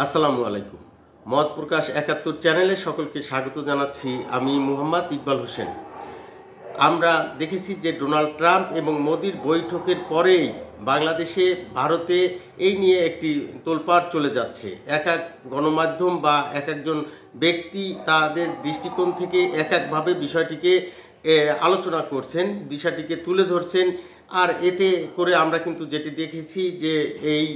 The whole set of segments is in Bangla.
আসসালামু আলাইকুম। মত প্রকাশ ৭১ চ্যানেলে সকলকে স্বাগত জানাচ্ছি। আমি মুহাম্মদ ইকবাল হোসেন। আমরা দেখেছি যে ডোনাল্ড ট্রাম্প এবং মোদির বৈঠকের পরেই বাংলাদেশে, ভারতে এই নিয়ে একটি তোলপাড় চলে যাচ্ছে। এক গণমাধ্যম বা একজন ব্যক্তি তাদের দৃষ্টিকোণ থেকে একভাবে বিষয়টিকে আলোচনা করছেন, বিষয়টিকে তুলে ধরছেন। আর এতে করে আমরা কিন্তু যেটি দেখেছি যে এই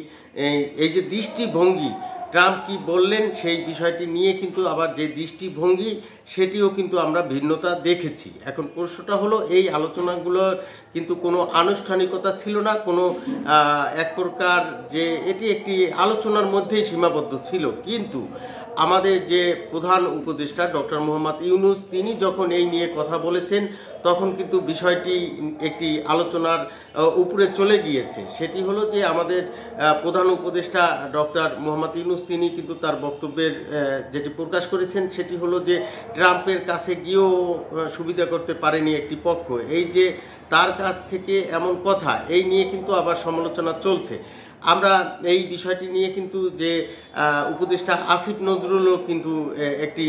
এই যে দৃষ্টিভঙ্গি, ট্রাম্প কি বললেন সেই বিষয়টি নিয়ে কিন্তু আবার যে দৃষ্টিভঙ্গি সেটিও কিন্তু আমরা ভিন্নতা দেখেছি। এখন প্রশ্নটা হলো, এই আলোচনাগুলোর কিন্তু কোনো আনুষ্ঠানিকতা ছিল না, কোনো এক প্রকার যে এটি একটি আলোচনার মধ্যেই সীমাবদ্ধ ছিল। কিন্তু আমাদের যে প্রধান উপদেষ্টা ডক্টর মোহাম্মদ ইউনূস, তিনি যখন এই নিয়ে কথা বলেছেন তখন কিন্তু বিষয়টি একটি আলোচনার উপরে চলে গিয়েছে। সেটি হলো যে আমাদের প্রধান উপদেষ্টা ডক্টর মোহাম্মদ ইউনূস তিনি কিন্তু তার বক্তব্যের যেটি প্রকাশ করেছেন সেটি হলো যে ট্রাম্পের কাছে গিয়েও সুবিধা করতে পারেনি একটি পক্ষ। এই যে তার কাছ থেকে এমন কথা, এই নিয়ে কিন্তু আবার সমালোচনা চলছে। আমরা এই বিষয়টি নিয়ে কিন্তু যে উপদেষ্টা আসিফ নজরুলও কিন্তু একটি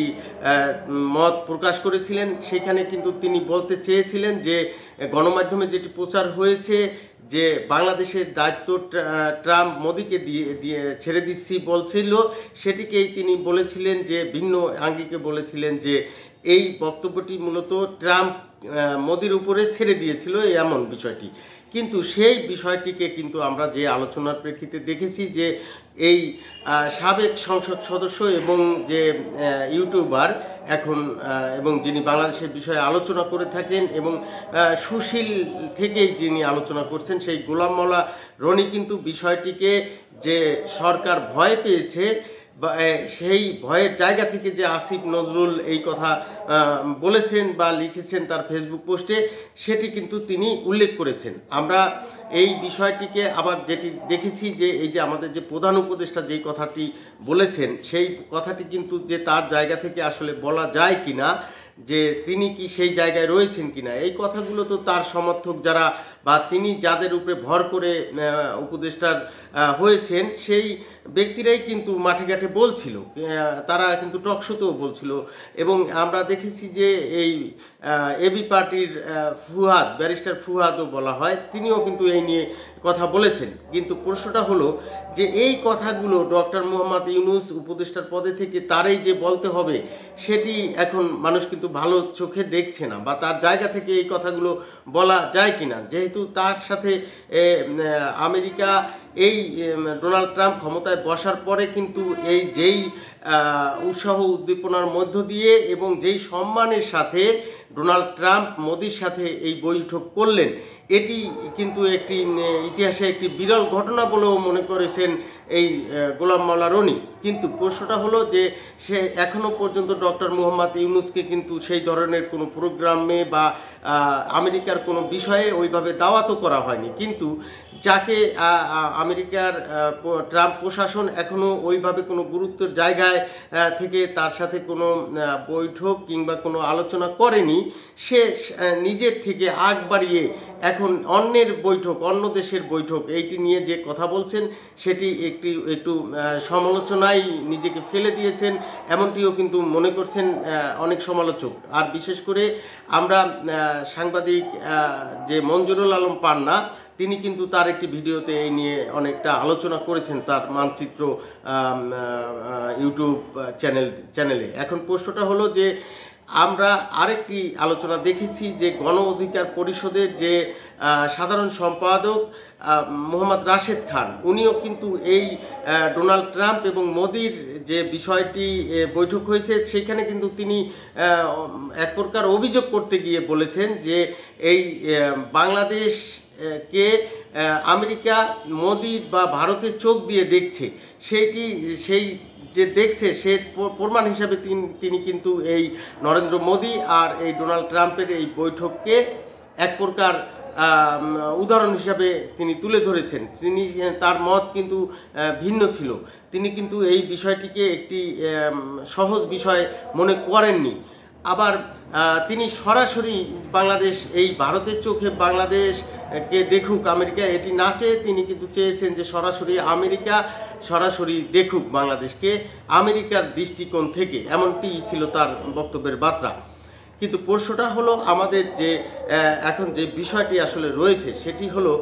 মত প্রকাশ করেছিলেন। সেখানে কিন্তু তিনি বলতে চেয়েছিলেন যে গণমাধ্যমে যেটি প্রচার হয়েছে যে বাংলাদেশের দায়িত্ব ট্রাম্প মোদিকে দিয়ে ছেড়ে দিচ্ছি বলছিল, সেটিকেই তিনি বলেছিলেন যে ভিন্ন আঙ্গিকে বলেছিলেন যে এই বক্তব্যটি মূলত ট্রাম্প মোদির উপরে ছেড়ে দিয়েছিল এমন বিষয়টি। কিন্তু সেই বিষয়টিকে কিন্তু আমরা যে আলোচনার প্রেক্ষিতে দেখেছি যে এই সাবেক সংসদ সদস্য এবং যে ইউটিউবার এখন এবং যিনি বাংলাদেশের বিষয়ে আলোচনা করে থাকেন এবং সুশীল থেকেই যিনি আলোচনা করছেন, সেই গোলাম মাওলা রনি কিন্তু বিষয়টিকে যে সরকার ভয় পেয়েছে বা সেই ভয়ের জায়গা থেকে যে আসিফ নজরুল এই কথা বলেছেন বা লিখেছেন তার ফেসবুক পোস্টে, সেটি কিন্তু তিনি উল্লেখ করেছেন। আমরা এই বিষয়টিকে আবার যেটি দেখেছি যে এই যে আমাদের যে প্রধান উপদেষ্টা যেই কথাটি বলেছেন, সেই কথাটি কিন্তু যে তার জায়গা থেকে আসলে বলা যায় কিনা, যে তিনি কি সেই জায়গায় রয়েছেন কিনা, এই কথাগুলো তো তার সমর্থক যারা বা তিনি যাদের উপরে ভর করে উপদেষ্টার হয়েছেন সেই ব্যক্তিরাই কিন্তু মাঠে ঘাটে বলছিল, তারা কিন্তু টকশোতেও বলছিল। এবং আমরা দেখেছি যে এই এবি পার্টির ফুয়াদ, ব্যারিস্টার ফুয়াদও বলা হয়, তিনিও কিন্তু এই নিয়ে কথা বলেছেন। কিন্তু প্রশ্নটা হলো যে এই কথাগুলো ডক্টর মোহাম্মদ ইউনূস উপদেষ্টার পদে থেকে তারই যে বলতে হবে, সেটি এখন মানুষ কিন্তু ভালো চোখে দেখছে না, বা তার জায়গা থেকে এই কথাগুলো বলা যায় কিনা। যেহেতু তার সাথে আমেরিকা এই ডোনাল্ড ট্রাম্প ক্ষমতায় বসার পরে কিন্তু এই যেই উৎসাহ উদ্দীপনার মধ্য দিয়ে এবং যেই সম্মানের সাথে ডোনাল্ড ট্রাম্প মোদির সাথে এই বৈঠক করলেন, এটি কিন্তু একটি ইতিহাসে একটি বিরল ঘটনা বলেও মনে করেছেন এই গোলাম মাওলা রনি। কিন্তু প্রশ্নটা হলো যে সে এখনও পর্যন্ত ডক্টর মোহাম্মদ ইউনূসকে কিন্তু সেই ধরনের কোনো প্রোগ্রামে বা আমেরিকার কোনো বিষয়ে ওইভাবে দাওয়াতও করা হয়নি। কিন্তু যাকে আমেরিকার ট্রাম্প প্রশাসন এখনও ওইভাবে কোনো গুরুত্বের জায়গায় থেকে তার সাথে কোনো বৈঠক কিংবা কোনো আলোচনা করেনি, সে নিজের থেকে আগ বাড়িয়ে এখন অন্যের বৈঠক, অন্য দেশের বৈঠক এইটি নিয়ে যে কথা বলছেন, সেটি একটু সমালোচনায় নিজেকে ফেলে দিয়েছেন, এমনটিও কিন্তু মনে করছেন অনেক সমালোচক। আর বিশেষ করে আমরা সাংবাদিক যে মঞ্জুরুল আলম পান্না, তিনি কিন্তু তার একটি ভিডিওতে এই নিয়ে অনেকটা আলোচনা করেছেন তার মানচিত্র ইউটিউব চ্যানেলে। এখন প্রশ্নটা হলো যে আমরা আরেকটি আলোচনা দেখেছি যে গণ অধিকার পরিষদের যে সাধারণ সম্পাদক মোহাম্মদ রাশেদ খান, উনিও কিন্তু এই ডোনাল্ড ট্রাম্প এবং মোদির যে বিষয়টি বৈঠক হয়েছে সেখানে কিন্তু তিনি এক প্রকার অভিযোগ করতে গিয়ে বলেছেন যে এই বাংলাদেশ কে আমেরিকা মোদি বা ভারতের চোখ দিয়ে দেখছে, সেই যে দেখছে সে প্রমাণ হিসাবে তিনি কিন্তু এই নরেন্দ্র মোদি আর এই ডোনাল্ড ট্রাম্পের এই বৈঠককে এক প্রকার উদাহরণ হিসাবে তিনি তুলে ধরেছেন। তার মত কিন্তু ভিন্ন ছিল, তিনি কিন্তু এই বিষয়টিকে একটি সহজ বিষয় মনে করেননি। আবার তিনি সরাসরি বাংলাদেশ, এই ভারতের চোখে বাংলাদেশকে দেখুক আমেরিকা, এটি না চেয়ে তিনি কিন্তু চেয়েছেন যে সরাসরি দেখুক বাংলাদেশকে আমেরিকার দৃষ্টিকোণ থেকে, এমনটি ছিল তার বক্তব্যের বার্তা। কিন্তু প্রশ্নটা হলো, আমাদের যে এখন যে বিষয়টি আসলে রয়েছে সেটি হলো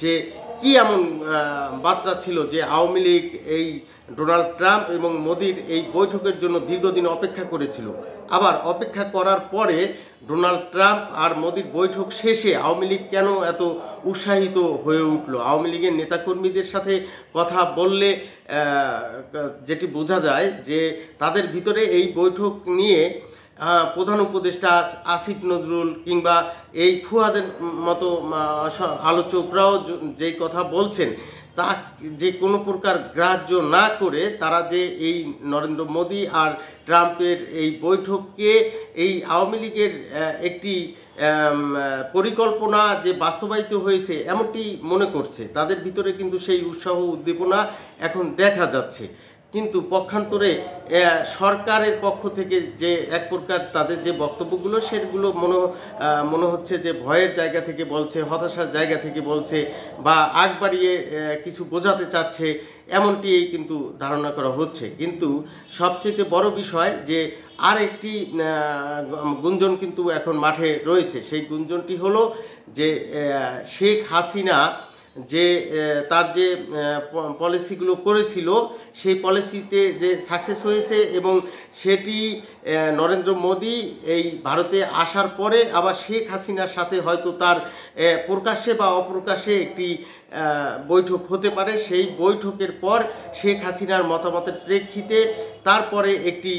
যে কি এমন বার্তা ছিল যে আওয়ামী লীগ এই ডোনাল্ড ট্রাম্প এবং মোদির এই বৈঠকের জন্য দীর্ঘদিন অপেক্ষা করেছিল। আবার অপেক্ষা করার পরে ডোনাল্ড ট্রাম্প আর মোদির বৈঠক শেষে আওয়ামী লীগ কেন এত উৎসাহিত হয়ে উঠল? আওয়ামী লীগের নেতাকর্মীদের সাথে কথা বললে যেটি বোঝা যায় যে তাদের ভিতরে এই বৈঠক নিয়ে প্রধান উপদেষ্টা আসিফ নজরুল কিংবা এই ফুয়াদের মতো আলোচকরাও যেই কথা বলছেন তা যে কোনো প্রকার গ্রাহ্য না করে তারা যে এই নরেন্দ্র মোদী আর ট্রাম্পের এই বৈঠককে এই আওয়ামী লীগের একটি পরিকল্পনা যে বাস্তবায়িত হয়েছে এমনটি মনে করছে। তাদের ভিতরে কিন্তু সেই উৎসাহ উদ্দীপনা এখন দেখা যাচ্ছে। কিন্তু পক্ষান্তরে সরকারের পক্ষ থেকে যে এক প্রকার তাদের যে বক্তব্যগুলো সেগুলো মনে হচ্ছে যে ভয়ের জায়গা থেকে বলছে, হতাশার জায়গা থেকে বলছে, বা আগ বাড়িয়ে কিছু বোঝাতে চাচ্ছে, এমনটি কিন্তু ধারণা করা হচ্ছে। কিন্তু সবচেয়ে বড় বিষয় যে আর একটি গুঞ্জন কিন্তু এখন মাঠে রয়েছে। সেই গুঞ্জনটি হলো যে শেখ হাসিনা যে তার যে পলিসিগুলো করেছিল সেই পলিসিতে যে সাকসেস হয়েছে এবং সেটি নরেন্দ্র মোদী এই ভারতে আসার পরে আবার শেখ হাসিনার সাথে হয়তো তার প্রকাশ্যে বা অপ্রকাশ্যে একটি বৈঠক হতে পারে। সেই বৈঠকের পর শেখ হাসিনার মতামতের প্রেক্ষিতে তারপরে একটি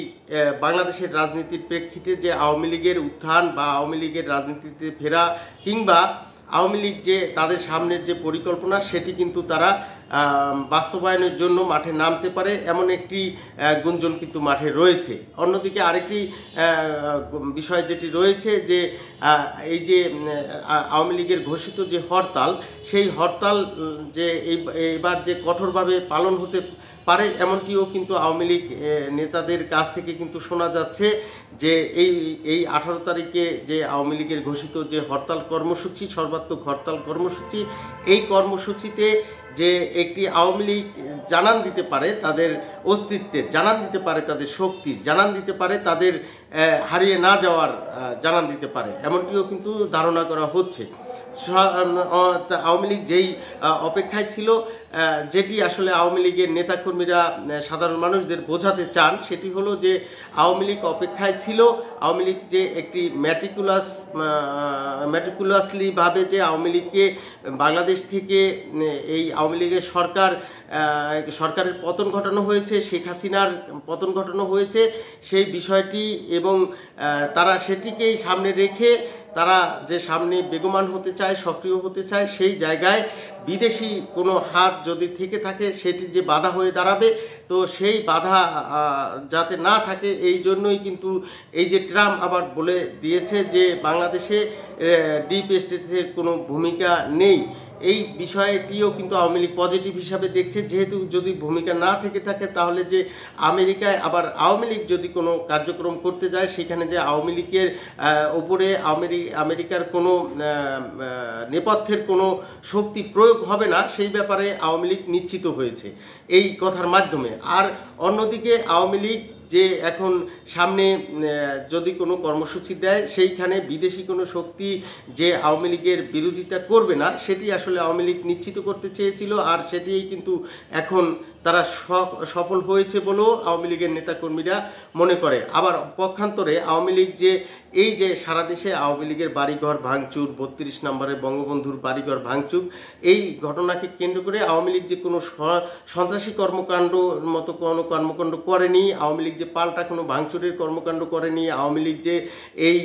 বাংলাদেশের রাজনীতির প্রেক্ষিতে যে আওয়ামী লীগের উত্থান বা আওয়ামী লীগের রাজনীতিতে ফেরা কিংবা আওয়ামী লীগ যে তাদের সামনের যে পরিকল্পনা সেটি কিন্তু তারা বাস্তবায়নের জন্য মাঠে নামতে পারে, এমন একটি গুঞ্জন কিন্তু মাঠে রয়েছে। অন্যদিকে আরেকটি বিষয় যেটি রয়েছে যে এই যে আওয়ামী লীগের ঘোষিত যে হরতাল, সেই হরতাল যে এবার যে কঠোরভাবে পালন হতে পারে এমনটিও কিন্তু আওয়ামী লীগ নেতাদের কাছ থেকে কিন্তু শোনা যাচ্ছে যে এই 18 তারিখে যে আওয়ামী লীগের ঘোষিত যে হরতাল কর্মসূচি, সর্বাত্মক হরতাল কর্মসূচি, এই কর্মসূচিতে যে একটি আওয়ামী লীগ জানান দিতে পারে তাদের অস্তিত্বের, জানান দিতে পারে তাদের শক্তির, জানান দিতে পারে তাদের হারিয়ে না যাওয়ার জানান দিতে পারে, এমনটিও কিন্তু ধারণা করা হচ্ছে। আওয়ামী লীগ যেই অপেক্ষায় ছিল, যেটি আসলে আওয়ামী লীগের নেতাকর্মীরা সাধারণ মানুষদের বোঝাতে চান সেটি হলো যে আওয়ামী লীগ অপেক্ষায় ছিল, আওয়ামী লীগ যে একটি ম্যাটিকুলাসলি ভাবে যে আওয়ামী লীগকে বাংলাদেশ থেকে এই আওয়ামী লীগের সরকারের পতন ঘটানো হয়েছে, শেখ হাসিনার পতন ঘটানো হয়েছে সেই বিষয়টি, এবং তারা সেটিকেই সামনে রেখে তারা যে সামনে বেগমান হতে চায়, সক্রিয় হতে চায়, সেই জায়গায় বিদেশি কোনো হাত যদি থেকে থাকে সেটি যে বাধা হয়ে দাঁড়াবে, তো সেই বাধা যাতে না থাকে এই জন্যই কিন্তু এই যে ট্রাম্প আবার বলে দিয়েছে যে বাংলাদেশে ডিপ স্টেটের কোনো ভূমিকা নেই। এই বিষয়টিও কিন্তু আওয়ামী লীগ পজিটিভ হিসাবে দেখছে, যেহেতু যদি ভূমিকা না থেকে থাকে তাহলে যে আমেরিকায় আবার আওয়ামী লীগ যদি কোনো কার্যক্রম করতে যায় সেখানে যে আওয়ামী লীগের উপরে আমেরিকার কোনো নেপথ্যের কোনো শক্তি প্রয়োগ হবে না, সেই ব্যাপারে আওয়ামী লীগ নিশ্চিত হয়েছে এই কথার মাধ্যমে। আর অন্যদিকে আওয়ামী লীগ যে এখন সামনে যদি কোনো কর্মসূচি দেয় সেইখানে বিদেশি কোনো শক্তি যে আওয়ামী লীগের বিরোধিতা করবে না সেটি আসলে আওয়ামী লীগ নিশ্চিত করতে চেয়েছিল, আর সেটিই কিন্তু এখন তারা সফল হয়েছে বলেও আওয়ামী লীগের নেতাকর্মীরা মনে করে। আবার পক্ষান্তরে আওয়ামী লীগ যে এই যে সারা দেশে আওয়ামী লীগের বাড়িঘর ভাঙচুর, 32 নম্বরে বঙ্গবন্ধুর বাড়িঘর ভাঙচুর, এই ঘটনাকে কেন্দ্র করে আওয়ামী লীগ যে কোনো সন্ত্রাসী কর্মকাণ্ড মতো কোনো কর্মকাণ্ড করেনি, আওয়ামী লীগ যে পাল্টা কোনো ভাঙচুরের কর্মকাণ্ড করেনি, আওয়ামী লীগ যে এই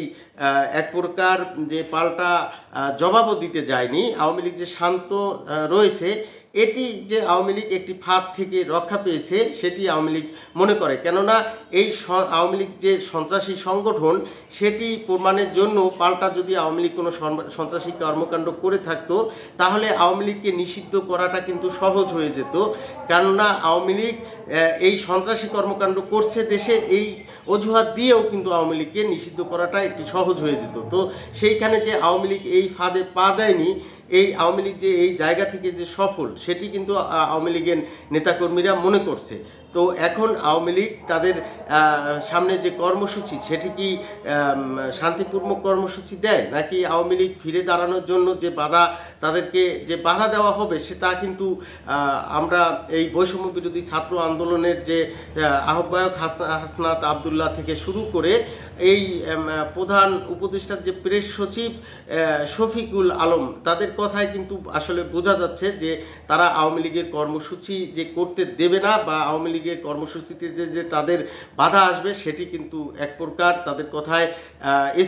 এক প্রকার যে পাল্টা জবাবও দিতে যায়নি, আওয়ামী লীগ যে শান্ত রয়েছে, এটি যে আওয়ামী লীগ একটি ফাঁদ থেকে রক্ষা পেয়েছে সেটি আওয়ামী লীগ মনে করে। কেননা এই আওয়ামী লীগ যে সন্ত্রাসী সংগঠন সেটি প্রমাণের জন্য পাল্টা যদি আওয়ামী লীগ কোনো সন্ত্রাসী কর্মকাণ্ড করে থাকতো তাহলে আওয়ামী লীগকে নিষিদ্ধ করাটা কিন্তু সহজ হয়ে যেত। কেননা আওয়ামী লীগ এই সন্ত্রাসী কর্মকাণ্ড করছে দেশে, এই অজুহাত দিয়েও কিন্তু আওয়ামী লীগকে নিষিদ্ধ করাটা একটি সহজ হয়ে যেত। তো সেইখানে যে আওয়ামী লীগ এই ফাঁদে পা দেয়নি, এই আওয়ামী লীগ যে এই জায়গা থেকে যে সফল সেটি কিন্তু আওয়ামী লীগের নেতাকর্মীরা মনে করছে। তো এখন আওয়ামী লীগ তাদের সামনে যে কর্মসূচি সেটি কি শান্তিপূর্ণ কর্মসূচি দেয়, নাকি আওয়ামী লীগ ফিরে দাঁড়ানোর জন্য যে তাদেরকে যে বাধা দেওয়া হবে সেটা কিন্তু আমরা এই বৈষম্য বিরোধী ছাত্র আন্দোলনের যে আহ্বায়ক হাসনাত আবদুল্লাহ থেকে শুরু করে এই প্রধান উপদেষ্টার যে প্রেস সচিব শফিকুল আলম, তাদের কথায় কিন্তু আসলে বোঝা যাচ্ছে যে তারা আওয়ামী লীগের কর্মসূচি যে করতে দেবে না বা আওয়ামী লীগের কর্মসূচিতে যে তাদের বাধা আসবে সেটি কিন্তু এক প্রকার তাদের কথায়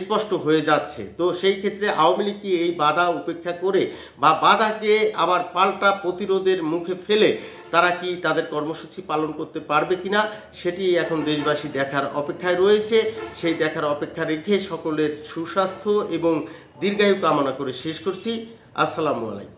স্পষ্ট হয়ে যাচ্ছে। তো সেই ক্ষেত্রে আওয়ামী লীগ কি এই বাধা উপেক্ষা করে বা বাধাকে আবার পাল্টা প্রতিরোধের মুখে ফেলে তারা কি তাদের কর্মসূচি পালন করতে পারবে কিনা সেটি এখন দেশবাসী দেখার অপেক্ষায় রয়েছে। সেই দেখার অপেক্ষা রেখে সকলের সুস্বাস্থ্য এবং দীর্ঘায়ু কামনা করে শেষ করছি। আসসালামু আলাইকুম।